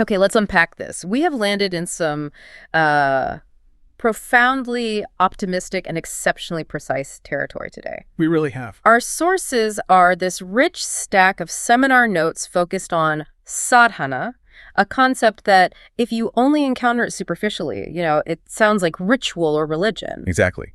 Okay, let's unpack this. We have landed in some profoundly optimistic and exceptionally precise territory today. We really have. Our sources are this rich stack of seminar notes focused on Sādhaná, a concept that if you only encounter it superficially, it sounds like ritual or religion. Exactly.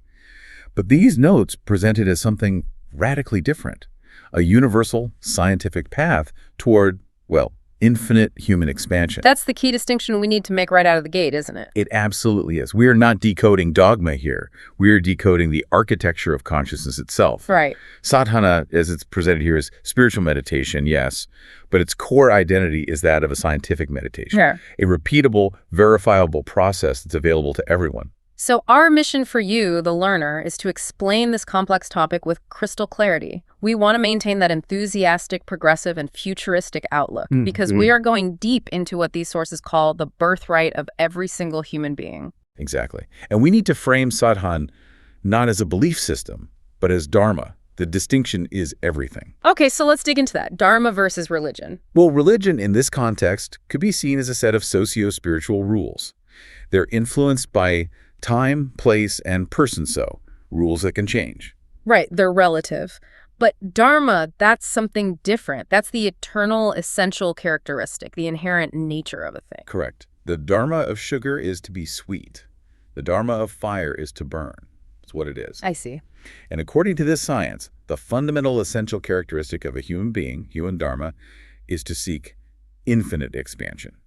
But these notes presented as something radically different, a universal scientific path toward, well, infinite human expansion. That's the key distinction we need to make right out of the gate, isn't it? It absolutely is. We are not decoding dogma here. We are decoding the architecture of consciousness itself. Right. Sādhaná, as it's presented here, is spiritual meditation, yes, but its core identity is that of a scientific meditation. Yeah. A repeatable, verifiable process that's available to everyone. So our mission for you, the learner, is to explain this complex topic with crystal clarity. We want to maintain that enthusiastic, progressive, and futuristic outlook because we are going deep into what these sources call the birthright of every single human being. Exactly. And we need to frame Sādhaná not as a belief system, but as dharma. The distinction is everything. Okay, so let's dig into that. Dharma versus religion. Well, religion in this context could be seen as a set of socio-spiritual rules. They're influenced by time, place, and person, so rules that can change. Right, they're relative. But dharma, that's something different. That's the eternal, essential characteristic, the inherent nature of a thing. Correct. The dharma of sugar is to be sweet. The dharma of fire is to burn. That's what it is. I see. And according to this science, the fundamental essential characteristic of a human being, human dharma, is to seek infinite expansion.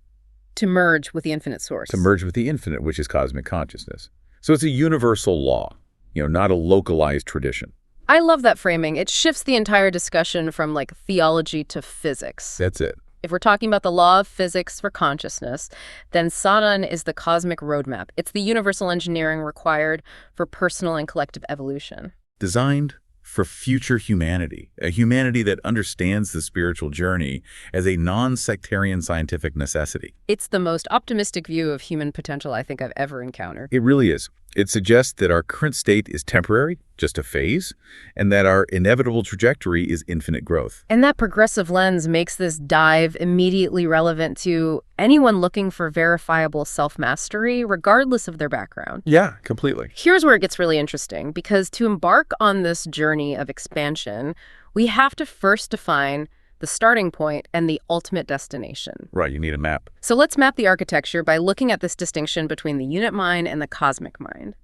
To merge with the infinite source. To merge with the infinite, which is cosmic consciousness. So it's a universal law, not a localized tradition. I love that framing. It shifts the entire discussion from theology to physics. That's it. If we're talking about the law of physics for consciousness, then Sādhaná is the cosmic roadmap. It's the universal engineering required for personal and collective evolution. Designed for future humanity, a humanity that understands the spiritual journey as a non-sectarian scientific necessity. It's the most optimistic view of human potential I think I've ever encountered. It really is. It suggests that our current state is temporary, just a phase, and that our inevitable trajectory is infinite growth. And that progressive lens makes this dive immediately relevant to anyone looking for verifiable self-mastery, regardless of their background. Yeah, completely. Here's where it gets really interesting, because to embark on this journey of expansion, we have to first define the starting point and the ultimate destination. Right, you need a map. So let's map the architecture by looking at this distinction between the unit mind and the cosmic mind.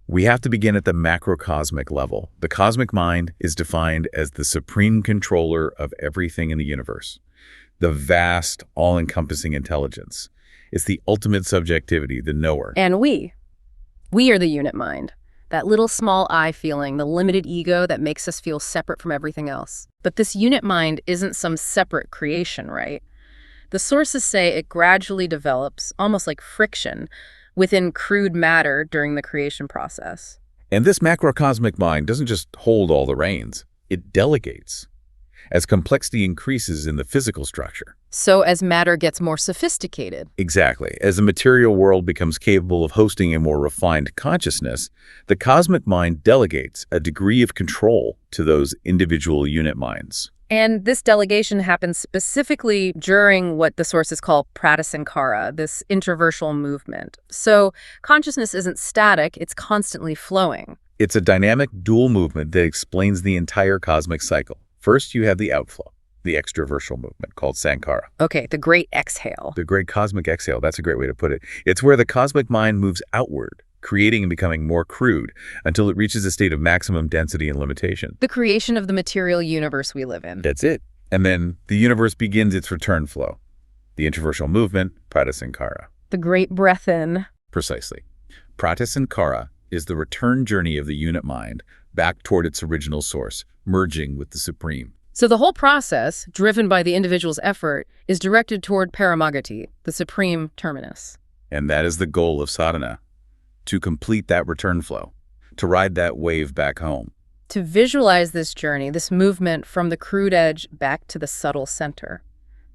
We have to begin at the macrocosmic level. The cosmic mind is defined as the supreme controller of everything in the universe. The vast, all-encompassing intelligence. It's the ultimate subjectivity, the knower. And we are the unit mind. That little small I feeling, the limited ego that makes us feel separate from everything else. But this unit mind isn't some separate creation, right? The sources say it gradually develops, almost like friction, within crude matter during the creation process. And this macrocosmic mind doesn't just hold all the reins, it delegates. As complexity increases in the physical structure. So as matter gets more sophisticated. Exactly. As the material world becomes capable of hosting a more refined consciousness, the cosmic mind delegates a degree of control to those individual unit minds. And this delegation happens specifically during what the sources call Pratyáhára, this introversial movement. So consciousness isn't static, it's constantly flowing. It's a dynamic dual movement that explains the entire cosmic cycle. First, you have the outflow, the extroversial movement called Sankara. Okay, the great exhale. The great cosmic exhale, that's a great way to put it. It's where the cosmic mind moves outward, creating and becoming more crude until it reaches a state of maximum density and limitation. The creation of the material universe we live in. That's it. And then the universe begins its return flow. The introversial movement, Pratyáhára. The great breath in. Precisely. Pratyáhára is the return journey of the unit mind back toward its original source, merging with the supreme. So the whole process, driven by the individual's effort, is directed toward paramagati, the supreme terminus. And that is the goal of Sādhaná, to complete that return flow, to ride that wave back home. To visualize this journey, this movement from the crude edge back to the subtle center,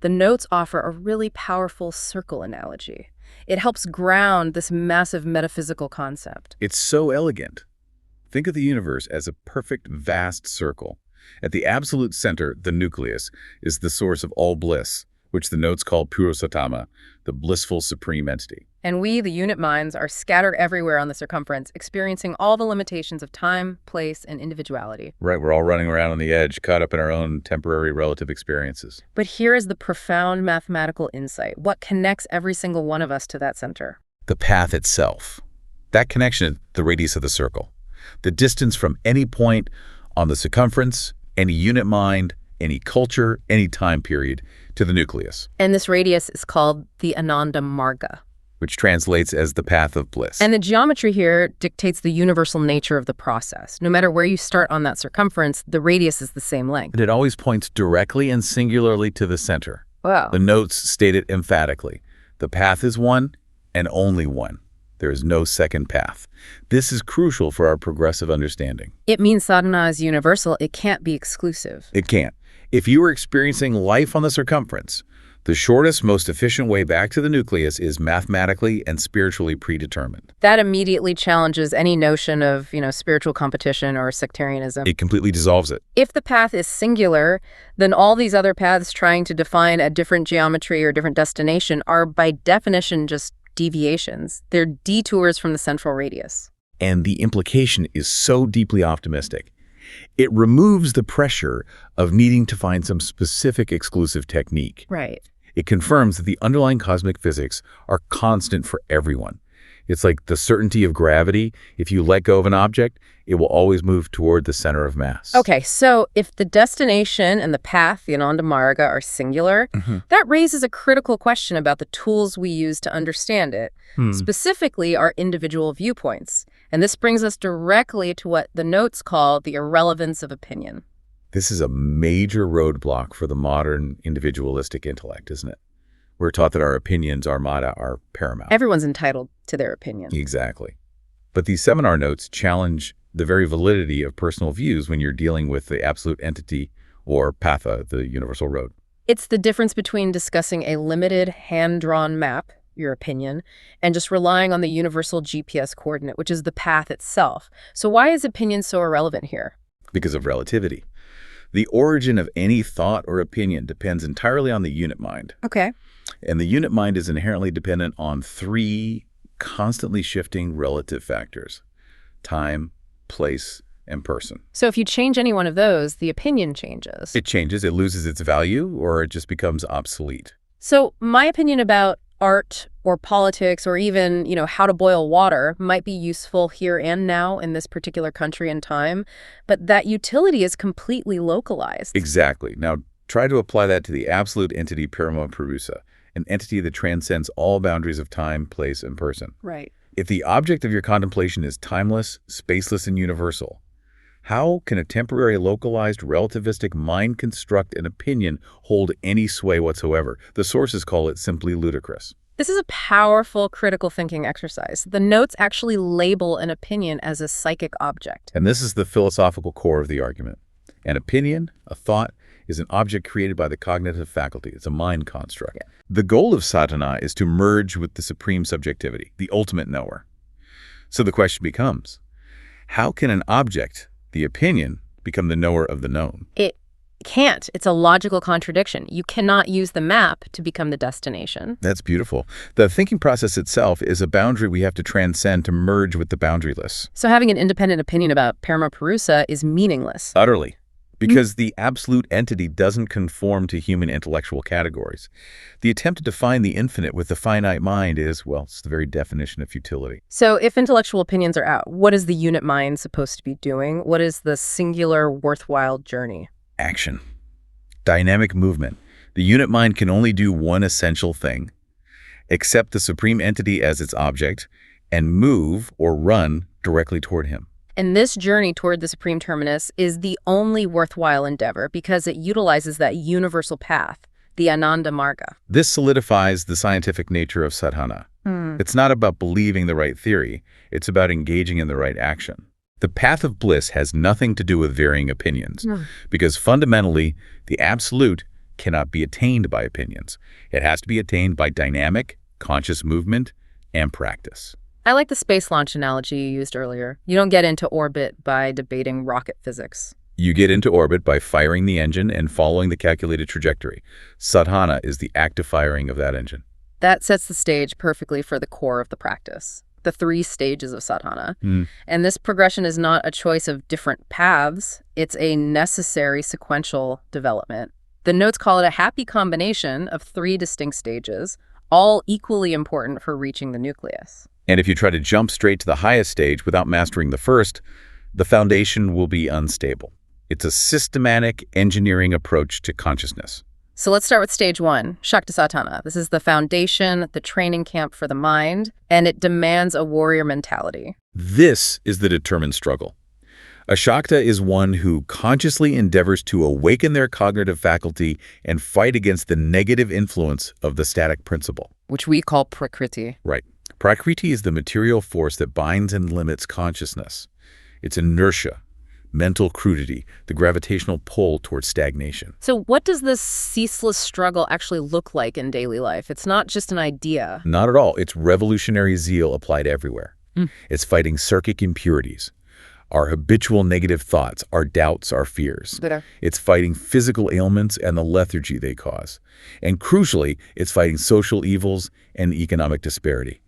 the notes offer a really powerful circle analogy. It helps ground this massive metaphysical concept. It's so elegant. Think of the universe as a perfect, vast circle. At the absolute center, the nucleus, is the source of all bliss, which the notes call Purusatama, the blissful supreme entity. And we, the unit minds, are scattered everywhere on the circumference, experiencing all the limitations of time, place, and individuality. Right, we're all running around on the edge, caught up in our own temporary relative experiences. But here is the profound mathematical insight. What connects every single one of us to that center? The path itself. That connection is the radius of the circle. The distance from any point on the circumference, any unit mind, any culture, any time period, to the nucleus. And this radius is called the Ananda Marga, which translates as the path of bliss. And the geometry here dictates the universal nature of the process. No matter where you start on that circumference, the radius is the same length. And it always points directly and singularly to the center. Wow. The notes state it emphatically. The path is one and only one. There is no second path. This is crucial for our progressive understanding. It means sadhana is universal. It can't be exclusive. It can't. If you are experiencing life on the circumference, the shortest, most efficient way back to the nucleus is mathematically and spiritually predetermined. That immediately challenges any notion of, spiritual competition or sectarianism. It completely dissolves it. If the path is singular, then all these other paths trying to define a different geometry or different destination are by definition just deviations. They're detours from the central radius. And the implication is so deeply optimistic. It removes the pressure of needing to find some specific exclusive technique. Right. It confirms that the underlying cosmic physics are constant for everyone. It's like the certainty of gravity. If you let go of an object, it will always move toward the center of mass. Okay, so if the destination and the path, the Ananda Marga, are singular, that raises a critical question about the tools we use to understand it, specifically our individual viewpoints. And this brings us directly to what the notes call the irrelevance of opinion. This is a major roadblock for the modern individualistic intellect, isn't it? We're taught that our opinions, our mata, are paramount. Everyone's entitled to their opinion. Exactly. But these seminar notes challenge the very validity of personal views when you're dealing with the absolute entity or patha, the universal road. It's the difference between discussing a limited hand-drawn map, your opinion, and just relying on the universal GPS coordinate, which is the path itself. So why is opinion so irrelevant here? Because of relativity. The origin of any thought or opinion depends entirely on the unit mind. Okay. And the unit mind is inherently dependent on three constantly shifting relative factors: time, place, and person. So if you change any one of those, the opinion changes. It changes, it loses its value, or it just becomes obsolete. So my opinion about art or politics or even, how to boil water might be useful here and now in this particular country and time, but that utility is completely localized. Exactly. Now, try to apply that to the absolute entity Parama Purusa, an entity that transcends all boundaries of time, place, and person. Right. If the object of your contemplation is timeless, spaceless, and universal, how can a temporary, localized, relativistic mind construct an opinion hold any sway whatsoever? The sources call it simply ludicrous. This is a powerful critical thinking exercise. The notes actually label an opinion as a psychic object. And this is the philosophical core of the argument. An opinion, a thought, is an object created by the cognitive faculty. It's a mind construct. Yeah. The goal of sadhana is to merge with the supreme subjectivity, the ultimate knower. So the question becomes, how can an object, the opinion, become the knower of the known? It can't. It's a logical contradiction. You cannot use the map to become the destination. That's beautiful. The thinking process itself is a boundary we have to transcend to merge with the boundaryless. So having an independent opinion about Parama Purusa is meaningless. Utterly. Because the absolute entity doesn't conform to human intellectual categories. The attempt to define the infinite with the finite mind is, well, it's the very definition of futility. So if intellectual opinions are out, what is the unit mind supposed to be doing? What is the singular, worthwhile journey? Action. Dynamic movement. The unit mind can only do one essential thing: accept the supreme entity as its object and move or run directly toward him. And this journey toward the supreme terminus is the only worthwhile endeavor because it utilizes that universal path, the Ananda Marga. This solidifies the scientific nature of Sādhaná. It's not about believing the right theory. It's about engaging in the right action. The path of bliss has nothing to do with varying opinions, because fundamentally, the absolute cannot be attained by opinions. It has to be attained by dynamic, conscious movement and practice. I like the space launch analogy you used earlier. You don't get into orbit by debating rocket physics. You get into orbit by firing the engine and following the calculated trajectory. Sādhaná is the active firing of that engine. That sets the stage perfectly for the core of the practice, the 3 stages of sadhana. And this progression is not a choice of different paths. It's a necessary sequential development. The notes call it a happy combination of 3 distinct stages, all equally important for reaching the nucleus. And if you try to jump straight to the highest stage without mastering the first, the foundation will be unstable. It's a systematic engineering approach to consciousness. So let's start with stage 1, Shákta Sādhana. This is the foundation, the training camp for the mind, and it demands a warrior mentality. This is the determined struggle. A Shákta is one who consciously endeavors to awaken their cognitive faculty and fight against the negative influence of the static principle, Which we call Prakriti. Right. Prakriti is the material force that binds and limits consciousness. It's inertia, mental crudity, the gravitational pull towards stagnation. So what does this ceaseless struggle actually look like in daily life? It's not just an idea. Not at all. It's revolutionary zeal applied everywhere. It's fighting psychic impurities, our habitual negative thoughts, our doubts, our fears. It's fighting physical ailments and the lethargy they cause. And crucially, it's fighting social evils and economic disparity.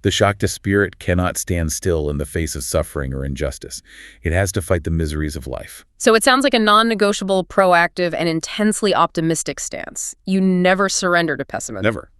The Shákta spirit cannot stand still in the face of suffering or injustice. It has to fight the miseries of life. So it sounds like a non-negotiable, proactive, and intensely optimistic stance. You never surrender to pessimism. Never.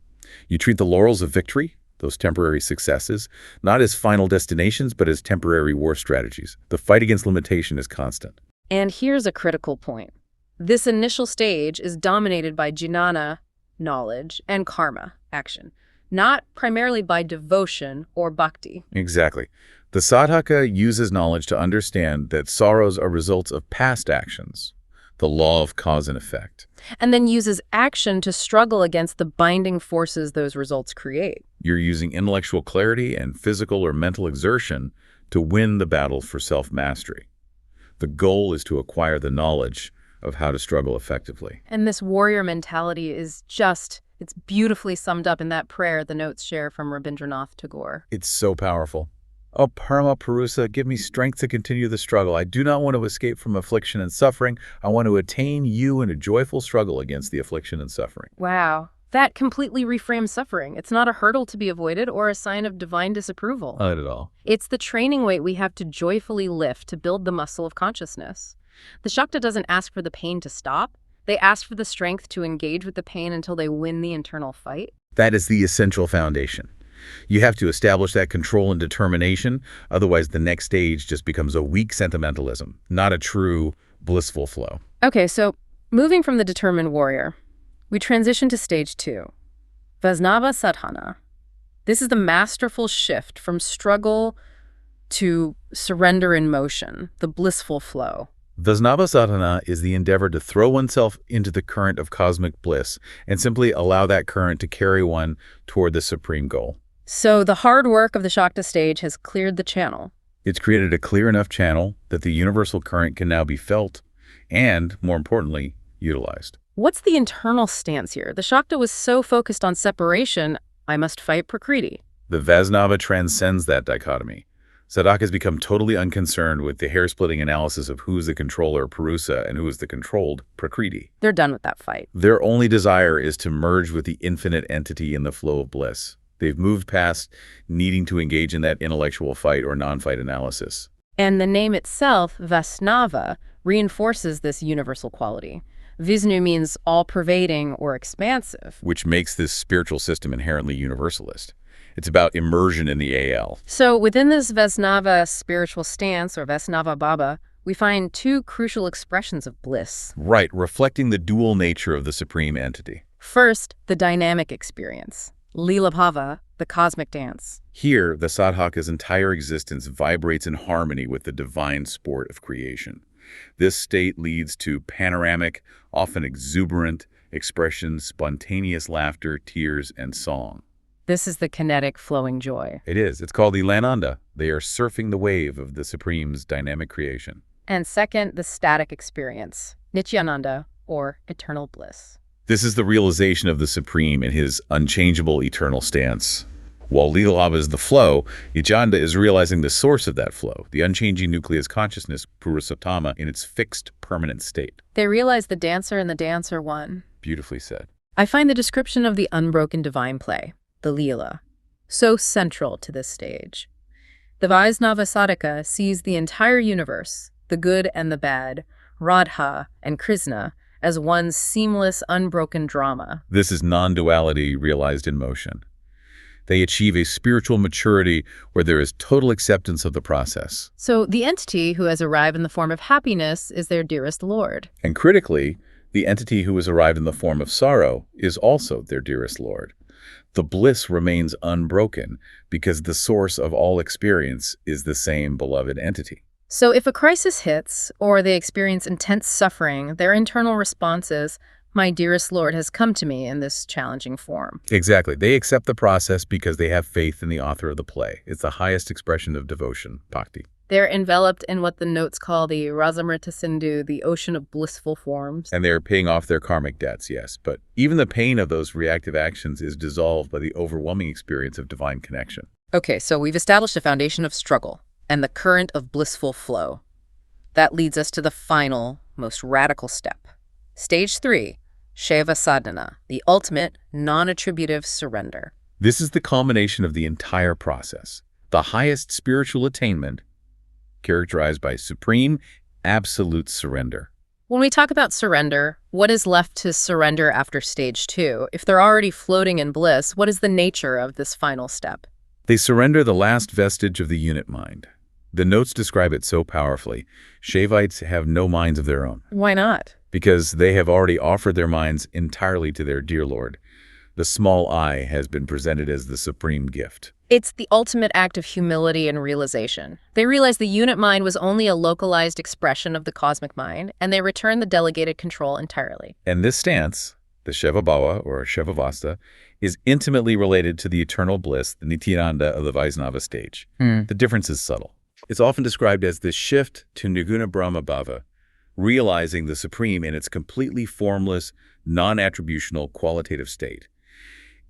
You treat the laurels of victory, those temporary successes, not as final destinations, but as temporary war strategies. The fight against limitation is constant. And here's a critical point. This initial stage is dominated by jnana, knowledge, and karma, action, not primarily by devotion or bhakti. Exactly. The sadhaka uses knowledge to understand that sorrows are results of past actions, the law of cause and effect. And then uses action to struggle against the binding forces those results create. You're using intellectual clarity and physical or mental exertion to win the battle for self-mastery. The goal is to acquire the knowledge of how to struggle effectively. And this warrior mentality is it's beautifully summed up in that prayer the notes share from Rabindranath Tagore. It's so powerful. O Parama Purusa, give me strength to continue the struggle. I do not want to escape from affliction and suffering. I want to attain you in a joyful struggle against the affliction and suffering. Wow. That completely reframes suffering. It's not a hurdle to be avoided or a sign of divine disapproval. Not at all. It's the training weight we have to joyfully lift to build the muscle of consciousness. The Shákta doesn't ask for the pain to stop. They ask for the strength to engage with the pain until they win the internal fight. That is the essential foundation. You have to establish that control and determination, otherwise the next stage just becomes a weak sentimentalism, not a true blissful flow. Okay, so moving from the determined warrior, we transition to stage 2, Vaesnava Sādhana. This is the masterful shift from struggle to surrender in motion, the blissful flow. Vaesnava Sādhana is the endeavor to throw oneself into the current of cosmic bliss and simply allow that current to carry one toward the supreme goal. So the hard work of the Shákta stage has cleared the channel. It's created a clear enough channel that the universal current can now be felt and, more importantly, utilized. What's the internal stance here? The Shákta was so focused on separation, I must fight Prakriti. The Vaesnava transcends that dichotomy. Sadhaka has become totally unconcerned with the hair-splitting analysis of who is the controller, Purusa, and who is the controlled, Prakriti. They're done with that fight. Their only desire is to merge with the infinite entity in the flow of bliss. They've moved past needing to engage in that intellectual fight or non-fight analysis. And the name itself, Vaesnava, reinforces this universal quality. Vishnu means all-pervading or expansive. Which makes this spiritual system inherently universalist. It's about immersion in the AL. So within this Vaesnava spiritual stance, or Vaesnava Baba, we find 2 crucial expressions of bliss. Right, reflecting the dual nature of the supreme entity. First, the dynamic experience. Lila Bhava, the cosmic dance. Here, the sadhaka's entire existence vibrates in harmony with the divine sport of creation. This state leads to panoramic, often exuberant expressions, spontaneous laughter, tears, and song. This is the kinetic flowing joy. It is. It's called Ilananda. They are surfing the wave of the Supreme's dynamic creation. And second, the static experience. Nityananda, or eternal bliss. This is the realization of the Supreme in his unchangeable eternal stance. While Lila is the flow, Yajanda is realizing the source of that flow, the unchanging nucleus consciousness, Purusottama, in its fixed, permanent state. They realize the dancer and the dancer one. Beautifully said. I find the description of the unbroken divine play, the Lila, so central to this stage. The Vaesnava sadhaka sees the entire universe, the good and the bad, Radha and Krishna, as one seamless, unbroken drama. This is non-duality realized in motion. They achieve a spiritual maturity where there is total acceptance of the process. So the entity who has arrived in the form of happiness is their dearest Lord. And critically, the entity who has arrived in the form of sorrow is also their dearest Lord. The bliss remains unbroken because the source of all experience is the same beloved entity. So if a crisis hits, or they experience intense suffering, their internal response is, "My dearest Lord has come to me in this challenging form." Exactly. They accept the process because they have faith in the author of the play. It's the highest expression of devotion, bhakti. They're enveloped in what the notes call the Rasamrita Sindhu, the ocean of blissful forms. And they're paying off their karmic debts, yes. But even the pain of those reactive actions is dissolved by the overwhelming experience of divine connection. Okay, so we've established a foundation of struggle and the current of blissful flow. That leads us to the final, most radical step. Stage 3, Shaeva Sādhaná, the ultimate, non-attributive surrender. This is the culmination of the entire process, the highest spiritual attainment, characterized by supreme, absolute surrender. When we talk about surrender, what is left to surrender after stage 2? If they're already floating in bliss, what is the nature of this final step? They surrender the last vestige of the unit mind. The notes describe it so powerfully. Shaivites have no minds of their own. Why not? Because they have already offered their minds entirely to their dear Lord. The small I has been presented as the supreme gift. It's the ultimate act of humility and realization. They realize the unit mind was only a localized expression of the cosmic mind, and they return the delegated control entirely. And this stance, the Shaeva Bhava or Shaeva Vasta, is intimately related to the eternal bliss, the Nityananda of the Vaesnava stage. The difference is subtle. It's often described as the shift to Nirguna Brahma Bhava, realizing the supreme in its completely formless, non-attributional, qualitative state.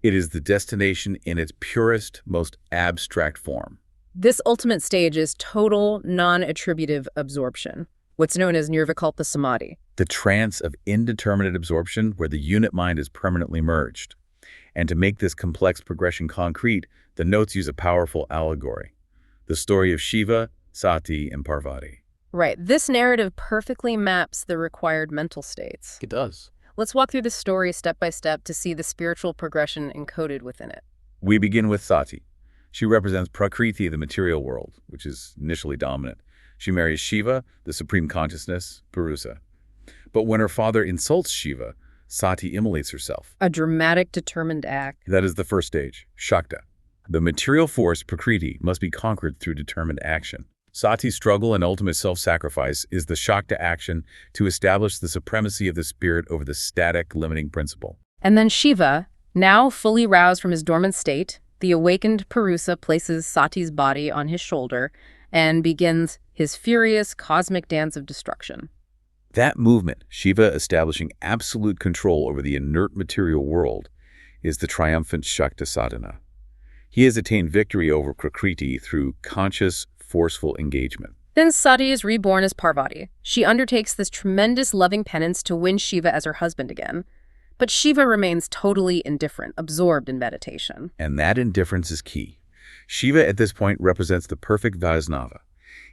It is the destination in its purest, most abstract form. This ultimate stage is total, non-attributive absorption, what's known as nirvikalpa samadhi. The trance of indeterminate absorption where the unit mind is permanently merged. And to make this complex progression concrete, the notes use a powerful allegory. The story of Shiva, Sati, and Parvati. Right. This narrative perfectly maps the required mental states. It does. Let's walk through the story step by step to see the spiritual progression encoded within it. We begin with Sati. She represents Prakriti, the material world, which is initially dominant. She marries Shiva, the supreme consciousness, Purusa. But when her father insults Shiva, Sati immolates herself. A dramatic, determined act. That is the first stage, Shákta. The material force, Prakriti, must be conquered through determined action. Sati's struggle and ultimate self-sacrifice is the Shákta action to establish the supremacy of the spirit over the static, limiting principle. And then Shiva, now fully roused from his dormant state, the awakened Purusa places Sati's body on his shoulder and begins his furious cosmic dance of destruction. That movement, Shiva establishing absolute control over the inert material world, is the triumphant Shákta Sādhaná. He has attained victory over Prakriti through conscious, forceful engagement. Then Sati is reborn as Parvati. She undertakes this tremendous loving penance to win Shiva as her husband again. But Shiva remains totally indifferent, absorbed in meditation. And that indifference is key. Shiva at this point represents the perfect Vaesnava.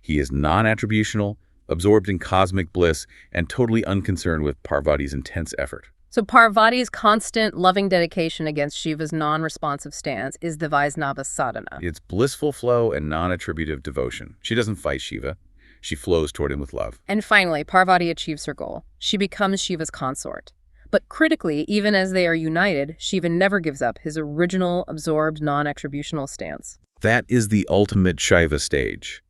He is non-attributional, absorbed in cosmic bliss, and totally unconcerned with Parvati's intense effort. So Parvati's constant, loving dedication against Shiva's non-responsive stance is the Vaesnava Sādhaná. It's blissful flow and non-attributive devotion. She doesn't fight Shiva. She flows toward him with love. And finally, Parvati achieves her goal. She becomes Shiva's consort. But critically, even as they are united, Shiva never gives up his original, absorbed, non-attributional stance. That is the ultimate Shaeva stage.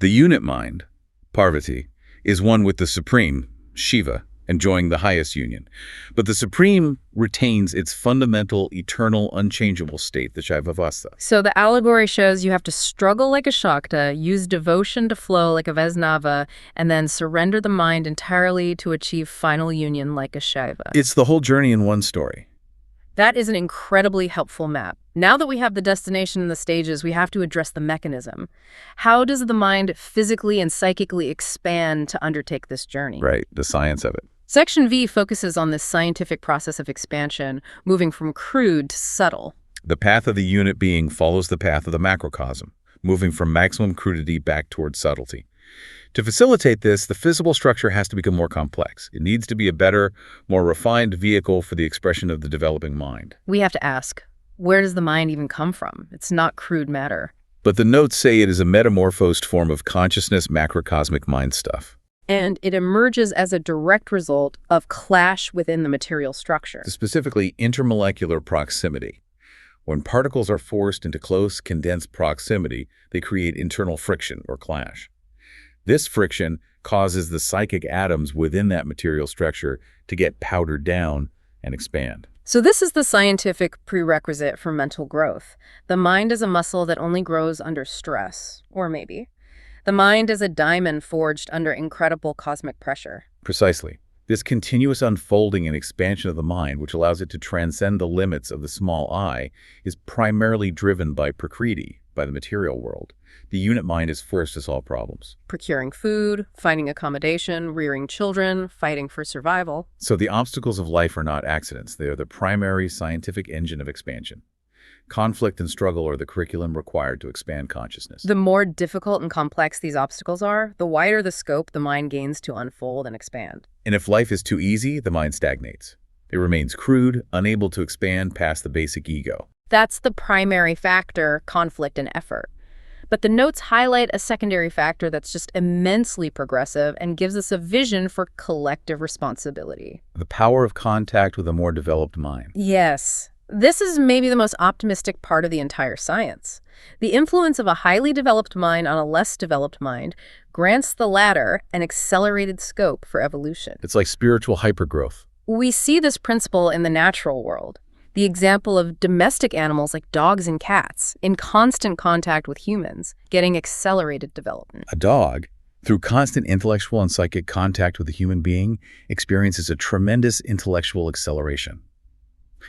The unit mind, Parvati, is one with the supreme, Shiva, enjoying the highest union. But the supreme retains its fundamental, eternal, unchangeable state, the Shaeva Vasta. So the allegory shows you have to struggle like a Shákta, use devotion to flow like a Vaesnava, and then surrender the mind entirely to achieve final union like a Shaeva. It's the whole journey in one story. That is an incredibly helpful map. Now that we have the destination and the stages, we have to address the mechanism. How does the mind physically and psychically expand to undertake this journey? Right, the science of it. Section V focuses on this scientific process of expansion, moving from crude to subtle. The path of the unit being follows the path of the macrocosm, moving from maximum crudity back towards subtlety. To facilitate this, the physical structure has to become more complex. It needs to be a better, more refined vehicle for the expression of the developing mind. We have to ask, where does the mind even come from? It's not crude matter. But the notes say it is a metamorphosed form of consciousness, macrocosmic mind stuff. And it emerges as a direct result of clash within the material structure. Specifically, intermolecular proximity. When particles are forced into close, condensed proximity, they create internal friction or clash. This friction causes the psychic atoms within that material structure to get powdered down and expand. So this is the scientific prerequisite for mental growth. The mind is a muscle that only grows under stress, or maybe. The mind is a diamond forged under incredible cosmic pressure. Precisely. This continuous unfolding and expansion of the mind, which allows it to transcend the limits of the small I, is primarily driven by prakriti, by the material world. The unit mind is first to solve problems. Procuring food, finding accommodation, rearing children, fighting for survival. So the obstacles of life are not accidents. They are the primary scientific engine of expansion. Conflict and struggle are the curriculum required to expand consciousness. The more difficult and complex these obstacles are, the wider the scope the mind gains to unfold and expand. And if life is too easy, the mind stagnates. It remains crude, unable to expand past the basic ego. That's the primary factor, conflict and effort. But the notes highlight a secondary factor that's just immensely progressive and gives us a vision for collective responsibility. The power of contact with a more developed mind. Yes. This is maybe the most optimistic part of the entire science. The influence of a highly developed mind on a less developed mind grants the latter an accelerated scope for evolution. It's like spiritual hypergrowth. We see this principle in the natural world. The example of domestic animals like dogs and cats in constant contact with humans getting accelerated development. A dog, through constant intellectual and psychic contact with a human being, experiences a tremendous intellectual acceleration.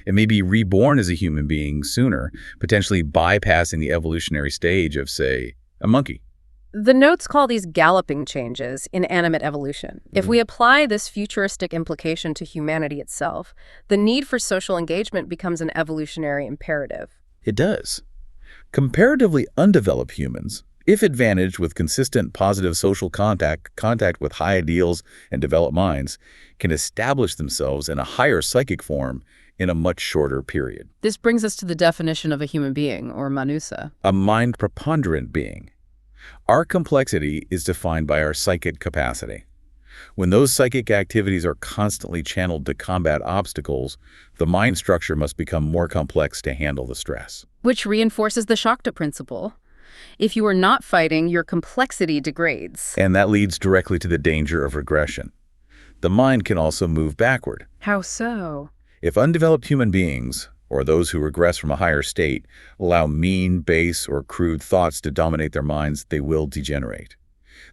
It may be reborn as a human being sooner, potentially bypassing the evolutionary stage of, say, a monkey. The notes call these galloping changes in animate evolution. If we apply this futuristic implication to humanity itself, the need for social engagement becomes an evolutionary imperative. It does. Comparatively undeveloped humans, if advantaged with consistent positive social contact with high ideals and developed minds, can establish themselves in a higher psychic form in a much shorter period. This brings us to the definition of a human being, or manusa. A mind-preponderant being. Our complexity is defined by our psychic capacity. When those psychic activities are constantly channeled to combat obstacles, the mind structure must become more complex to handle the stress. Which reinforces the Shákta principle. If you are not fighting, your complexity degrades. And that leads directly to the danger of regression. The mind can also move backward. How so? If undeveloped human beings, or those who regress from a higher state, allow mean, base, or crude thoughts to dominate their minds, they will degenerate.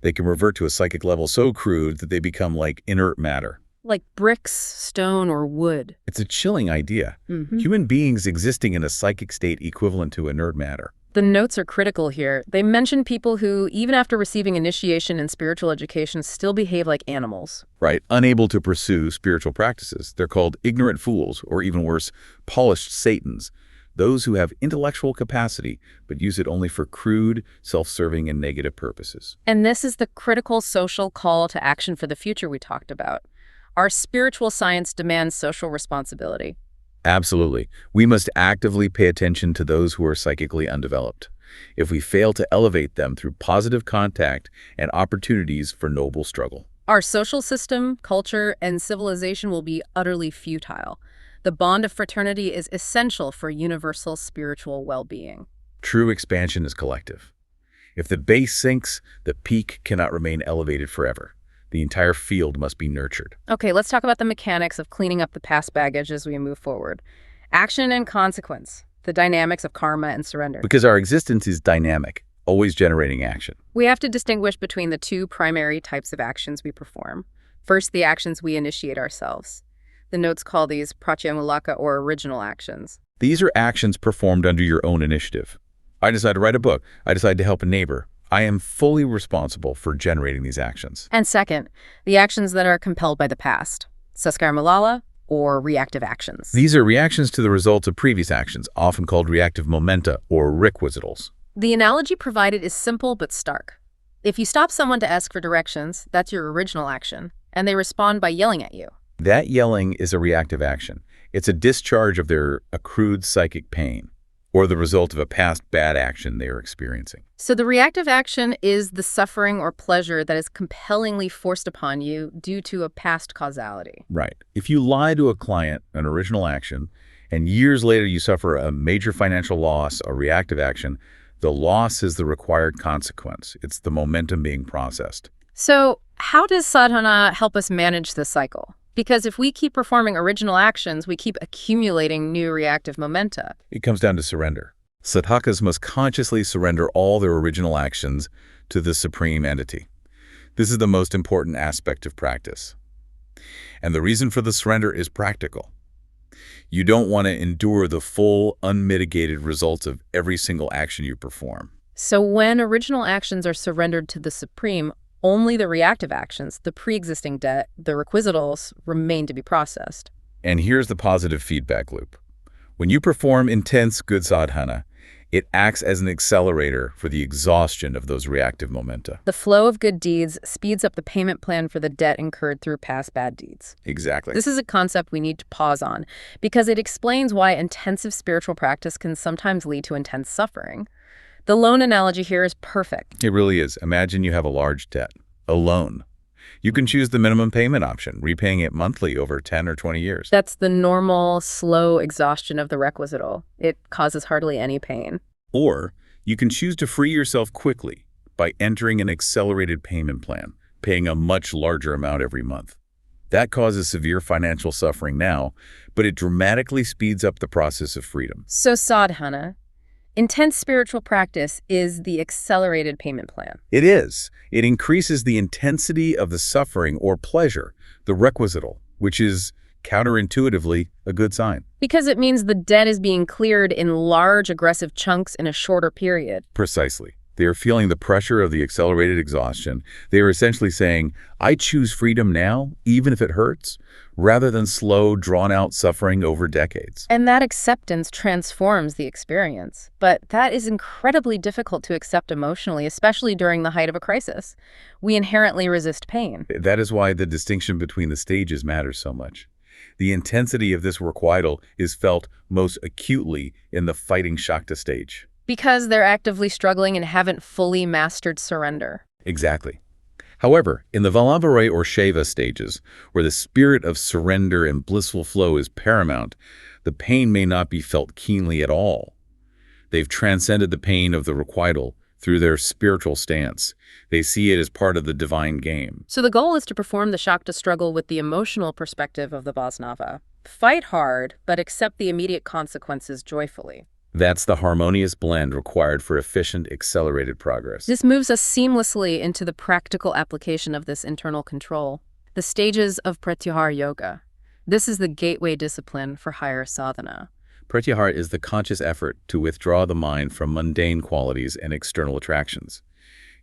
They can revert to a psychic level so crude that they become like inert matter. Like bricks, stone, or wood. It's a chilling idea. Human beings existing in a psychic state equivalent to inert matter. The notes are critical here. They mention people who, even after receiving initiation and spiritual education, still behave like animals. Right, unable to pursue spiritual practices. They're called ignorant fools, or even worse, polished satans. Those who have intellectual capacity, but use it only for crude, self-serving, and negative purposes. And this is the critical social call to action for the future we talked about. Our spiritual science demands social responsibility. Absolutely. We must actively pay attention to those who are psychically undeveloped. If we fail to elevate them through positive contact and opportunities for noble struggle, our social system, culture, and civilization will be utterly futile. The bond of fraternity is essential for universal spiritual well-being. True expansion is collective. If the base sinks, the peak cannot remain elevated forever. The entire field must be nurtured. Okay, let's talk about the mechanics of cleaning up the past baggage as we move forward. Action and consequence, the dynamics of karma and surrender. Because our existence is dynamic, always generating action. We have to distinguish between the two primary types of actions we perform. First, the actions we initiate ourselves. The notes call these pratyamulaka or original actions. These are actions performed under your own initiative. I decide to write a book. I decide to help a neighbor. I am fully responsible for generating these actions. And second, the actions that are compelled by the past, saskarmalala, or reactive actions. These are reactions to the results of previous actions, often called reactive momenta or requisitals. The analogy provided is simple but stark. If you stop someone to ask for directions, that's your original action, and they respond by yelling at you. That yelling is a reactive action. It's a discharge of their accrued psychic pain, or the result of a past bad action they are experiencing. So the reactive action is the suffering or pleasure that is compellingly forced upon you due to a past causality. Right. If you lie to a client, an original action, and years later you suffer a major financial loss, a reactive action, the loss is the required consequence. It's the momentum being processed. So how does Sādhaná help us manage this cycle? Because if we keep performing original actions, we keep accumulating new reactive momenta. It comes down to surrender. Sadhakas must consciously surrender all their original actions to the supreme entity. This is the most important aspect of practice. And the reason for the surrender is practical. You don't want to endure the full, unmitigated results of every single action you perform. So when original actions are surrendered to the supreme, only the reactive actions, the pre-existing debt, the requisitals, remain to be processed. And here's the positive feedback loop. When you perform intense good sadhana, it acts as an accelerator for the exhaustion of those reactive momenta. The flow of good deeds speeds up the payment plan for the debt incurred through past bad deeds. Exactly. This is a concept we need to pause on because it explains why intensive spiritual practice can sometimes lead to intense suffering. The loan analogy here is perfect. It really is. Imagine you have a large debt, a loan. You can choose the minimum payment option, repaying it monthly over 10 or 20 years. That's the normal, slow exhaustion of the requisital. It causes hardly any pain. Or you can choose to free yourself quickly by entering an accelerated payment plan, paying a much larger amount every month. That causes severe financial suffering now, but it dramatically speeds up the process of freedom. So Sādhaná, intense spiritual practice is the accelerated payment plan. It is. It increases the intensity of the suffering or pleasure, the requisital, which is counterintuitively a good sign. Because it means the debt is being cleared in large, aggressive chunks in a shorter period. Precisely. They are feeling the pressure of the accelerated exhaustion. They are essentially saying, I choose freedom now, even if it hurts, rather than slow, drawn-out suffering over decades. And that acceptance transforms the experience. But that is incredibly difficult to accept emotionally, especially during the height of a crisis. We inherently resist pain. That is why the distinction between the stages matters so much. The intensity of this requital is felt most acutely in the fighting Shákta stage. Because they're actively struggling and haven't fully mastered surrender. Exactly. However, in the Vaesnava or Shaeva stages, where the spirit of surrender and blissful flow is paramount, the pain may not be felt keenly at all. They've transcended the pain of the requital through their spiritual stance. They see it as part of the divine game. So the goal is to perform the Shákta struggle with the emotional perspective of the Vaesnava. Fight hard, but accept the immediate consequences joyfully. That's the harmonious blend required for efficient, accelerated progress. This moves us seamlessly into the practical application of this internal control, the stages of Pratyáhára yoga. This is the gateway discipline for higher sadhana. Pratyáhára is the conscious effort to withdraw the mind from mundane qualities and external attractions.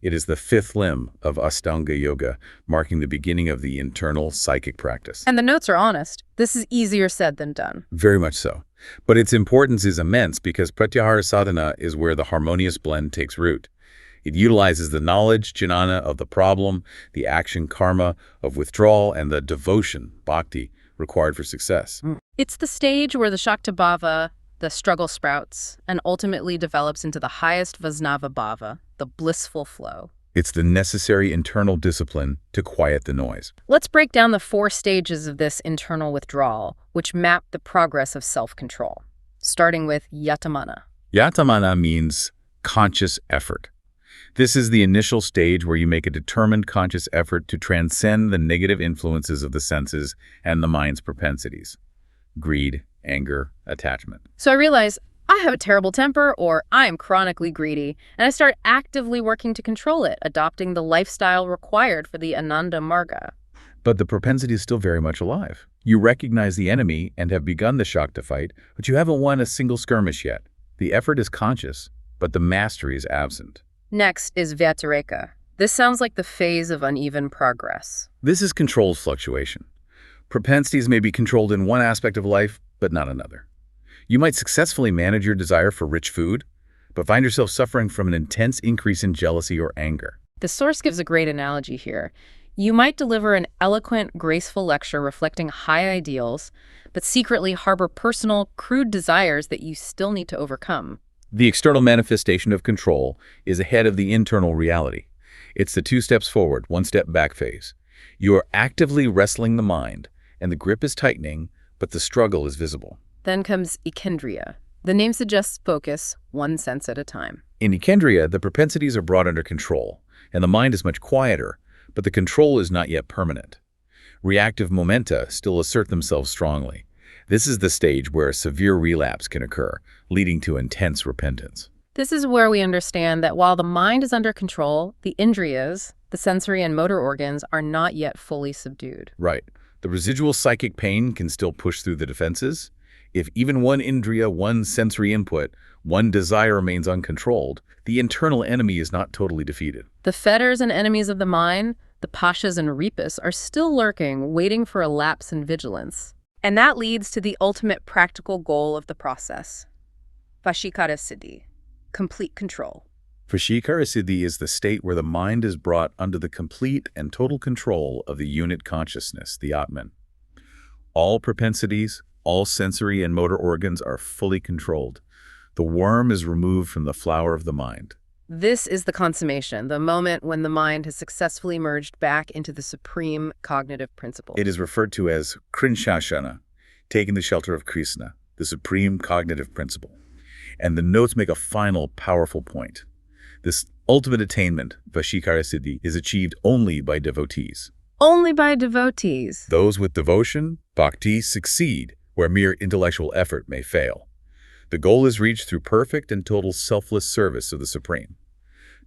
It is the fifth limb of Ashtanga yoga, marking the beginning of the internal psychic practice. And the notes are honest. This is easier said than done. Very much so. But its importance is immense because Pratyáhára sadhana is where the harmonious blend takes root. It utilizes the knowledge, jnana, of the problem, the action, karma, of withdrawal, and the devotion, bhakti, required for success. It's the stage where the Shakta bhava, the struggle sprouts, and ultimately develops into the highest Vaesnava bhava, the blissful flow. It's the necessary internal discipline to quiet the noise. Let's break down the 4 stages of this internal withdrawal, which map the progress of self-control, starting with yatamana. Yatamana means conscious effort. This is the initial stage where you make a determined conscious effort to transcend the negative influences of the senses and the mind's propensities. Greed, anger, attachment. So I realize I have a terrible temper, or I am chronically greedy, and I start actively working to control it, adopting the lifestyle required for the Ananda Marga. But the propensity is still very much alive. You recognize the enemy and have begun the Shákta fight, but you haven't won a single skirmish yet. The effort is conscious, but the mastery is absent. Next is Vyatireka. This sounds like the phase of uneven progress. This is controlled fluctuation. Propensities may be controlled in one aspect of life, but not another. You might successfully manage your desire for rich food, but find yourself suffering from an intense increase in jealousy or anger. The source gives a great analogy here. You might deliver an eloquent, graceful lecture reflecting high ideals, but secretly harbor personal, crude desires that you still need to overcome. The external manifestation of control is ahead of the internal reality. It's the 2 steps forward, 1 step back phase. You are actively wrestling the mind, and the grip is tightening, but the struggle is visible. Then comes Ikendriya. The name suggests focus, 1 sense at a time. In Ikendriya, the propensities are brought under control, and the mind is much quieter, but the control is not yet permanent. Reactive momenta still assert themselves strongly. This is the stage where a severe relapse can occur, leading to intense repentance. This is where we understand that while the mind is under control, the indriyas, the sensory and motor organs, are not yet fully subdued. Right. The residual psychic pain can still push through the defenses. If even one indriya, one sensory input, one desire remains uncontrolled, the internal enemy is not totally defeated. The fetters and enemies of the mind, the pashas and ripas, are still lurking, waiting for a lapse in vigilance. And that leads to the ultimate practical goal of the process, Vashikara Siddhi, complete control. Vashikara Siddhi is the state where the mind is brought under the complete and total control of the unit consciousness, the Atman. All propensities, all sensory and motor organs are fully controlled. The worm is removed from the flower of the mind. This is the consummation, the moment when the mind has successfully merged back into the supreme cognitive principle. It is referred to as Krinshashana, taking the shelter of Krishna, the supreme cognitive principle. And the notes make a final, powerful point. This ultimate attainment, Vashikara Siddhi, is achieved only by devotees. Only by devotees. Those with devotion, bhakti, succeed where mere intellectual effort may fail. The goal is reached through perfect and total selfless service of the Supreme.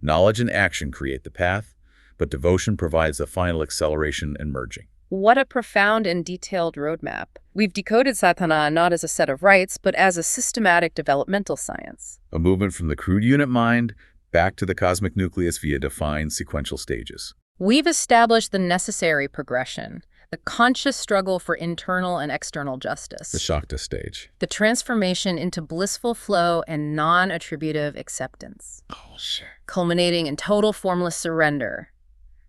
Knowledge and action create the path, but devotion provides the final acceleration and merging. What a profound and detailed roadmap. We've decoded Sādhaná not as a set of rites, but as a systematic developmental science. A movement from the crude unit mind back to the cosmic nucleus via defined sequential stages. We've established the necessary progression, the conscious struggle for internal and external justice, The Shákta stage. the transformation into blissful flow and non-attributive acceptance, Oh, shit. culminating in total formless surrender,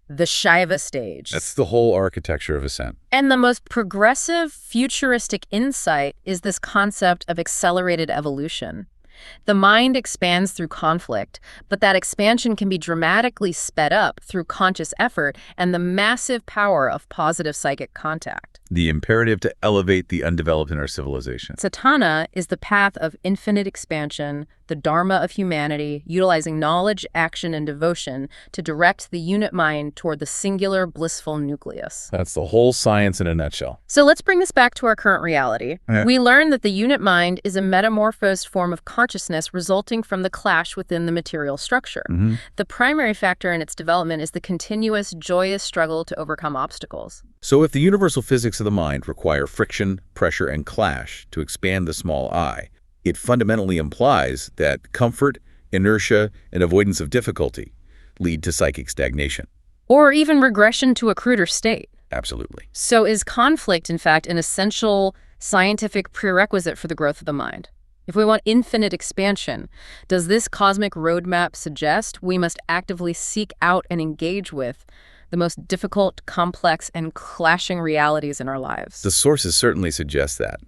the Shaeva stage. That's the whole architecture of Ascent. And the most progressive, futuristic insight is this concept of accelerated evolution. The mind expands through conflict, but that expansion can be dramatically sped up through conscious effort and the massive power of positive psychic contact. The imperative to elevate the undeveloped in our civilization. Sādhaná is the path of infinite expansion, the dharma of humanity, utilizing knowledge, action, and devotion to direct the unit mind toward the singular blissful nucleus. That's the whole science in a nutshell. So let's bring this back to our current reality. Yeah. We learn that the unit mind is a metamorphosed form of consciousness resulting from the clash within the material structure. The primary factor in its development is the continuous, joyous struggle to overcome obstacles. So if the universal physics of the mind require friction, pressure, and clash to expand the small I, it fundamentally implies that comfort, inertia, and avoidance of difficulty lead to psychic stagnation. Or even regression to a cruder state. Absolutely. So is conflict, in fact, an essential scientific prerequisite for the growth of the mind? If we want infinite expansion, does this cosmic roadmap suggest we must actively seek out and engage with the most difficult, complex, and clashing realities in our lives? The sources certainly suggest that.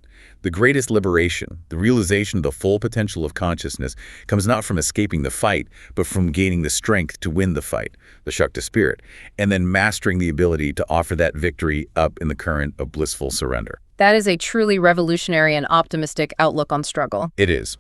The greatest liberation, the realization of the full potential of consciousness, comes not from escaping the fight, but from gaining the strength to win the fight, the Shákta spirit, and then mastering the ability to offer that victory up in the current of blissful surrender. That is a truly revolutionary and optimistic outlook on struggle. It is.